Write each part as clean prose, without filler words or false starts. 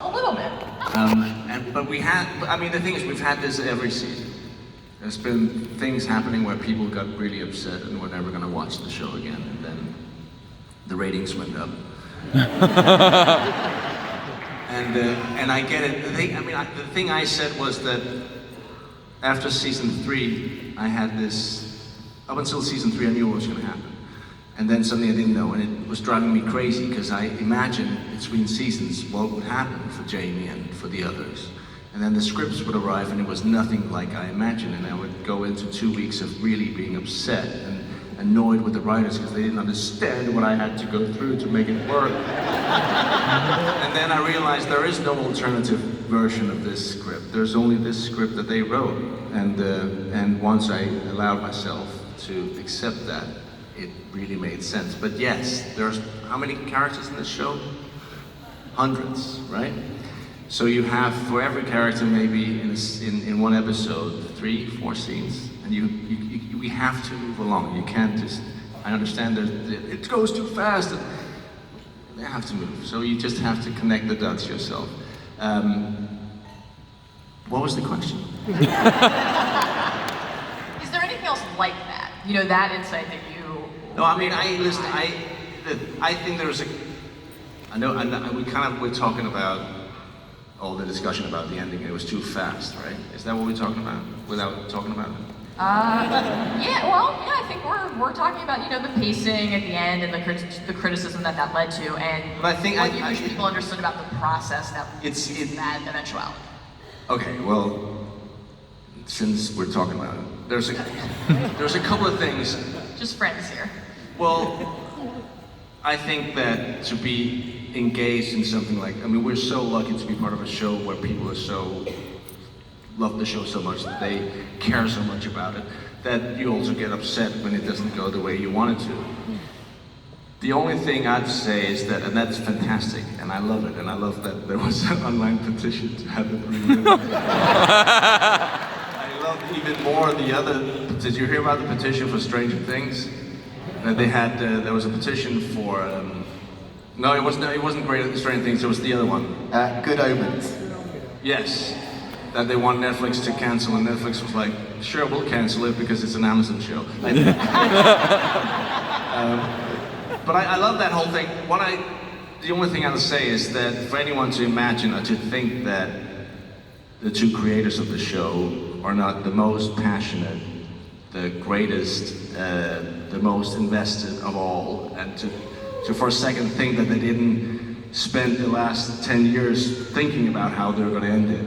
A little bit. But we had, I mean, the thing is, we've had this every season. There's been things happening where people got really upset and were never going to watch the show again, and then the ratings went up. And I get it. The thing I said was that after season 3, I had this, up until season 3 I knew what was going to happen. And then suddenly I didn't know, and it was driving me crazy because I imagined between seasons what would happen for Jaime and for the others. And then the scripts would arrive and it was nothing like I imagined, and I would go into 2 weeks of really being upset and annoyed with the writers because they didn't understand what I had to go through to make it work. And then I realized there is no alternative version of this script. There's only this script that they wrote. And once I allowed myself to accept that, it really made sense. But yes, there's how many characters in this show? Hundreds, right? So you have, for every character, maybe in one episode, 3, 4 scenes, and we have to move along. You can't just, I understand that it goes too fast, and they have to move. So you just have to connect the dots yourself. What was the question? Is there anything else like that? You know, that insight that you... No, I mean, I think there's we're talking about all the discussion about the ending. It was too fast, right? Is that what we're talking about, without talking about it? I think we're talking about, you know, the pacing at the end and the criticism that led to, and what you wish people understood about the process that leads to that eventuality. Okay, well, since we're talking about it, there's a couple of things. Just friends here. Well, I think that to be engaged in something like, I mean, we're so lucky to be part of a show where people love the show so much, that they care so much about it, that you also get upset when it doesn't go the way you want it to. The only thing I'd say is that, and that's fantastic, and I love it, and I love that there was an online petition to have it removed. I love even more the other, did you hear about the petition for Stranger Things? They had, there was a petition for, no, it wasn't Great Stranger Things, it was the other one. Good Omens. Yes, that they want Netflix to cancel, and Netflix was like, sure, we'll cancel it because it's an Amazon show. But I love that whole thing. The only thing I'll say is that for anyone to imagine or to think that the 2 creators of the show are not the most passionate, the greatest, the most invested of all, and to for a second think that they didn't spend the last 10 years thinking about how they're going to end it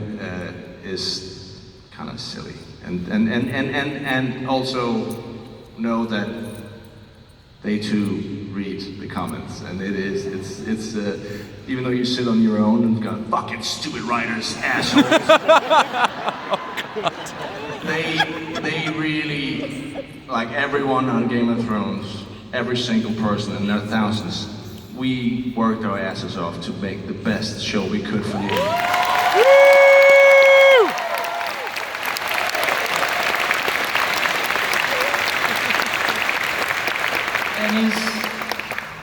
is kind of silly. And also know that they too read the comments, and it's even though you sit on your own and go, fucking stupid writers, assholes. They really, like everyone on Game of Thrones, every single person, and there are thousands, we worked our asses off to make the best show we could for you.